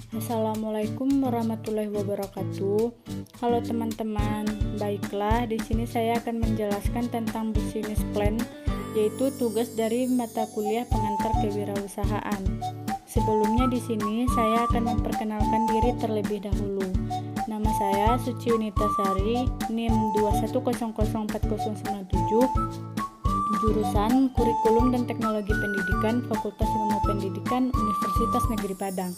Assalamualaikum warahmatullahi wabarakatuh. Halo teman-teman, baiklah di sini saya akan menjelaskan tentang business plan, yaitu tugas dari mata kuliah pengantar kewirausahaan. Sebelumnya di sini saya akan memperkenalkan diri terlebih dahulu. Nama saya Suci Unitasari, NIM 2100497, jurusan Kurikulum dan Teknologi Pendidikan, Fakultas Ilmu Pendidikan, Universitas Negeri Padang.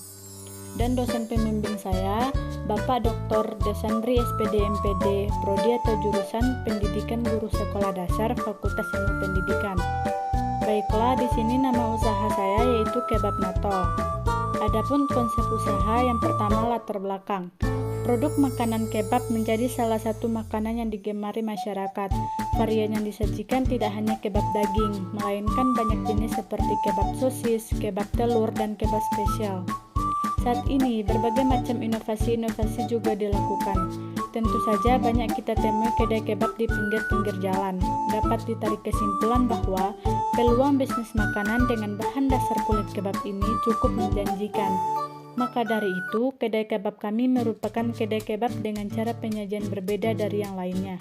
Dan dosen pembimbing saya, Bapak Dr. Desandri SPD MPD, Prodi atau jurusan Pendidikan Guru Sekolah Dasar, Fakultas Ilmu Pendidikan. Baiklah, di sini nama usaha saya yaitu Kebab Natol. Adapun konsep usaha, yang pertama latar belakang. Produk makanan kebab menjadi salah satu makanan yang digemari masyarakat. Varian yang disajikan tidak hanya kebab daging, melainkan banyak jenis seperti kebab sosis, kebab telur, dan kebab spesial. Saat ini, berbagai macam inovasi-inovasi juga dilakukan. Tentu saja banyak kita temui kedai kebab di pinggir-pinggir jalan. Dapat ditarik kesimpulan bahwa peluang bisnis makanan dengan bahan dasar kulit kebab ini cukup menjanjikan. Maka dari itu, kedai kebab kami merupakan kedai kebab dengan cara penyajian berbeda dari yang lainnya.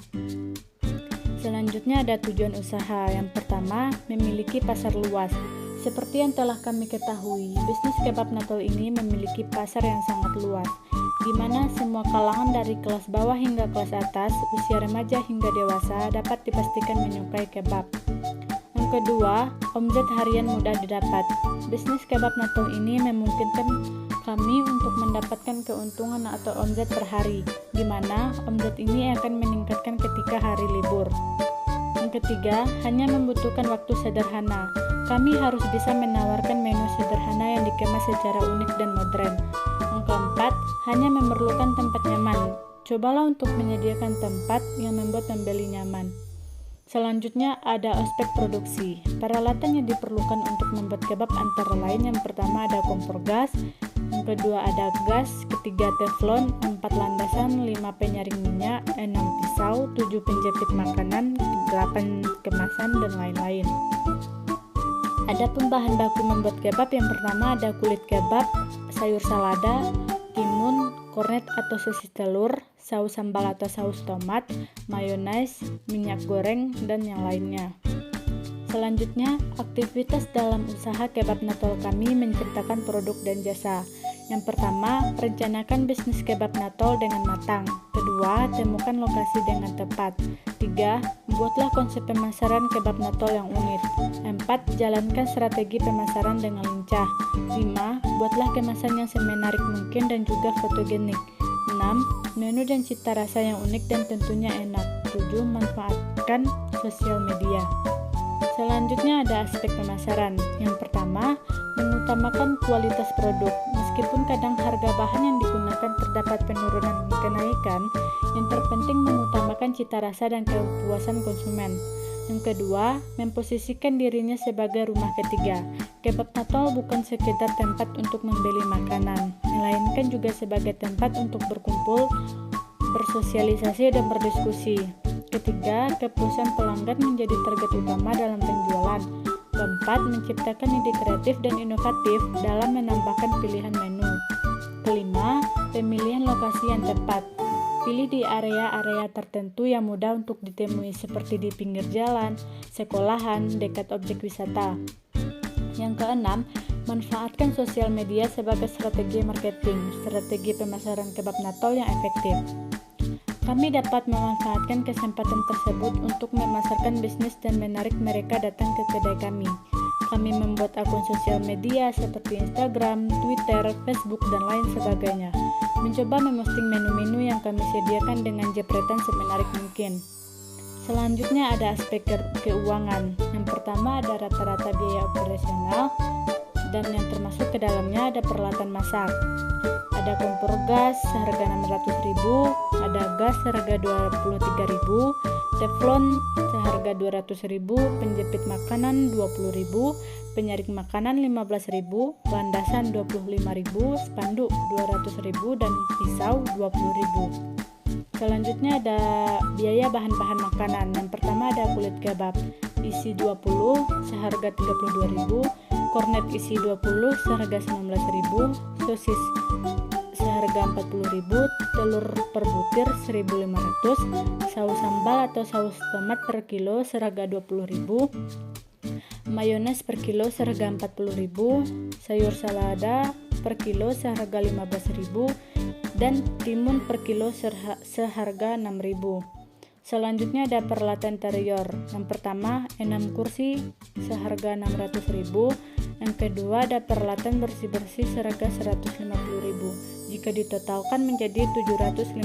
Selanjutnya ada tujuan usaha. Yang pertama, memiliki pasar luas. Seperti yang telah kami ketahui, bisnis kebab natol ini memiliki pasar yang sangat luas, di mana semua kalangan dari kelas bawah hingga kelas atas, usia remaja hingga dewasa dapat dipastikan menyukai kebab. Yang kedua, omzet harian mudah didapat. Bisnis kebab natol ini memungkinkan kami untuk mendapatkan keuntungan atau omzet per hari, di mana omzet ini akan meningkatkan ketika hari libur. Yang ketiga, hanya membutuhkan waktu sederhana. Kami harus bisa menawarkan menu sederhana yang dikemas secara unik dan modern. Yang keempat, hanya memerlukan tempat nyaman. Cobalah untuk menyediakan tempat yang membuat pembeli nyaman. Selanjutnya ada aspek produksi. Peralatan yang diperlukan untuk membuat kebab antara lain, yang pertama ada kompor gas, yang kedua ada gas, ketiga teflon, 4 landasan, 5 penyaring minyak, 6 pisau, 7 penjepit makanan, 8 kemasan, dan lain-lain. Adapun bahan baku membuat kebab, yang pertama ada kulit kebab, sayur salada, timun, kornet atau sosis telur, saus sambal atau saus tomat, mayones, minyak goreng, dan yang lainnya. Selanjutnya, aktivitas dalam usaha kebab natol kami menciptakan produk dan jasa. Yang pertama, rencanakan bisnis kebab natol dengan matang. Kedua, temukan lokasi dengan tepat. Tiga, buatlah konsep pemasaran kebab natol yang unik. 4, jalankan strategi pemasaran dengan lincah. 5, buatlah kemasan yang semenarik mungkin dan juga fotogenik. 6, menu dan cita rasa yang unik dan tentunya enak. 7, manfaatkan sosial media. Selanjutnya ada aspek pemasaran. Yang pertama, mengutamakan kualitas produk. Meskipun kadang harga bahan yang digunakan terdapat penurunan kenaikan, yang terpenting mengutamakan cita rasa dan kepuasan konsumen. Yang kedua, memposisikan dirinya sebagai rumah ketiga. Kebab natol bukan sekedar tempat untuk membeli makanan, melainkan juga sebagai tempat untuk berkumpul, bersosialisasi, dan berdiskusi. Ketiga, kepuasan pelanggan menjadi target utama dalam penjualan. Keempat, menciptakan ide kreatif dan inovatif dalam menambahkan pilihan menu. Kelima, pemilihan lokasi yang tepat. Pilih di area-area tertentu yang mudah untuk ditemui seperti di pinggir jalan, sekolahan, dekat objek wisata. Yang keenam, manfaatkan sosial media sebagai strategi marketing, strategi pemasaran kebab natol yang efektif. Kami dapat memanfaatkan kesempatan tersebut untuk memasarkan bisnis dan menarik mereka datang ke kedai kami. Kami membuat akun sosial media seperti Instagram, Twitter, Facebook, dan lain sebagainya. Mencoba memposting menu-menu yang kami sediakan dengan jepretan semenarik mungkin. Selanjutnya ada aspek keuangan. Yang pertama ada rata-rata biaya operasional, dan yang termasuk ke dalamnya ada peralatan masak. Ada kompor gas seharga 600.000, ada gas seharga 23.000, teflon seharga 200.000, penjepit makanan 20.000, penyaring makanan 15.000, landasan 25.000, spanduk 200.000, dan pisau 20.000. Selanjutnya ada biaya bahan-bahan makanan. Yang pertama ada kulit kebab isi 20 seharga 32.000, kornet isi 20 seharga 19.000, sosis seharga 40.000, telur per butir 1.500, saus sambal atau saus tomat per kilo seharga 20.000, mayones per kilo seharga 40.000, sayur salada per kilo seharga 15.000, dan timun per kilo seharga 6.000. Selanjutnya ada peralatan interior. Yang pertama 6 kursi seharga 600.000. Yang kedua ada peralatan bersih-bersih seharga 150.000. Jika ditotalkan menjadi 750.000.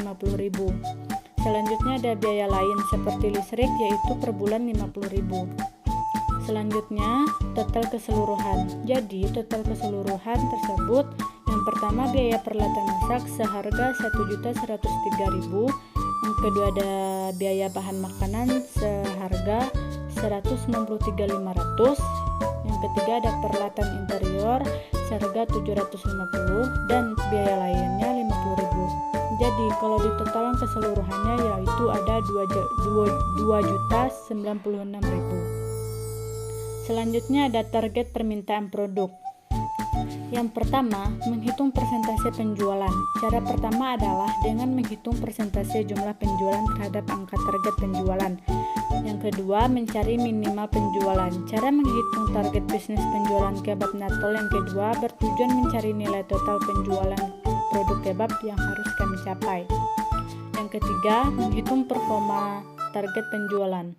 Selanjutnya ada biaya lain seperti listrik yaitu per bulan 50.000. Selanjutnya total keseluruhan. Jadi total keseluruhan tersebut yang pertama biaya peralatan masak seharga 1.103.000. Yang kedua ada biaya bahan makanan seharga 193.500. Yang ketiga ada peralatan interior seharga 750 dan biaya lainnya 50.000. Jadi kalau ditotalkan keseluruhannya yaitu ada 2.096.000. Selanjutnya ada target permintaan produk. Yang pertama, menghitung persentase penjualan. Cara pertama adalah dengan menghitung persentase jumlah penjualan terhadap angka target penjualan. Yang kedua, mencari minimal penjualan. Cara menghitung target bisnis penjualan kebab Natol yang kedua bertujuan mencari nilai total penjualan produk kebab yang harus kami capai. Yang ketiga, menghitung performa target penjualan.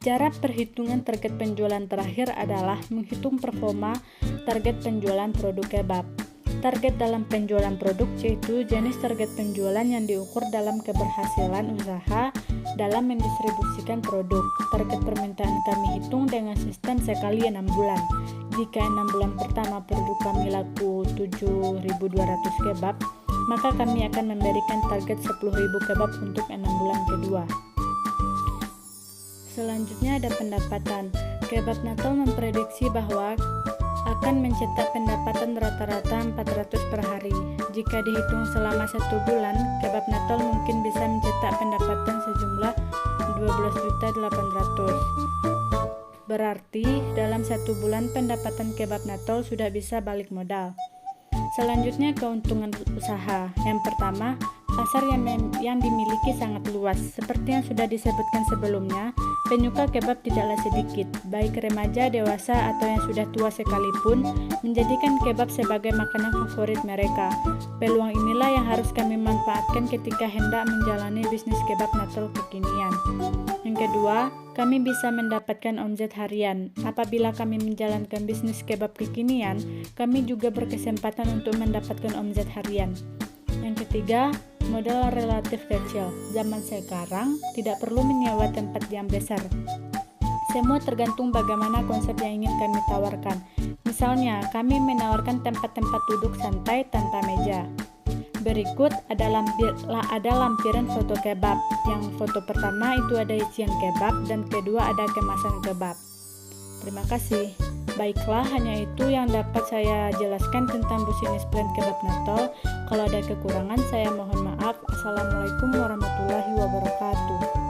Cara perhitungan target penjualan terakhir adalah menghitung performa target penjualan produk kebab. Target dalam penjualan produk yaitu jenis target penjualan yang diukur dalam keberhasilan usaha dalam mendistribusikan produk. Target permintaan kami hitung dengan sistem sekali 6 bulan. Jika 6 bulan pertama produk kami laku 7.200 kebab, maka kami akan memberikan target 10.000 kebab untuk 6 bulan kedua. Selanjutnya ada pendapatan. Kebab Natol memprediksi bahwa akan mencetak pendapatan rata-rata 400 per hari. Jika dihitung selama 1 bulan, Kebab Natol mungkin bisa mencetak pendapatan sejumlah 12.800. Berarti dalam 1 bulan pendapatan Kebab Natol sudah bisa balik modal. Selanjutnya keuntungan usaha. Yang pertama, pasar yang dimiliki sangat luas. Seperti yang sudah disebutkan sebelumnya, penyuka kebab tidaklah sedikit, baik remaja, dewasa, atau yang sudah tua sekalipun, menjadikan kebab sebagai makanan favorit mereka. Peluang inilah yang harus kami manfaatkan ketika hendak menjalani bisnis kebab Natol kekinian. Yang kedua, kami bisa mendapatkan omset harian. Apabila kami menjalankan bisnis kebab kekinian, kami juga berkesempatan untuk mendapatkan omset harian. Yang ketiga, modal relatif kecil. Zaman sekarang tidak perlu menyewa tempat yang besar. Semua tergantung bagaimana konsep yang ingin kami tawarkan. Misalnya, kami menawarkan tempat-tempat duduk santai tanpa meja. Berikut ada lampiran foto kebab. Yang foto pertama itu ada isian kebab dan kedua ada kemasan kebab. Terima kasih. Baiklah, hanya itu yang dapat saya jelaskan tentang bisnis plan kebab Natol. Kalau ada kekurangan saya mohon maaf. Assalamualaikum warahmatullahi wabarakatuh.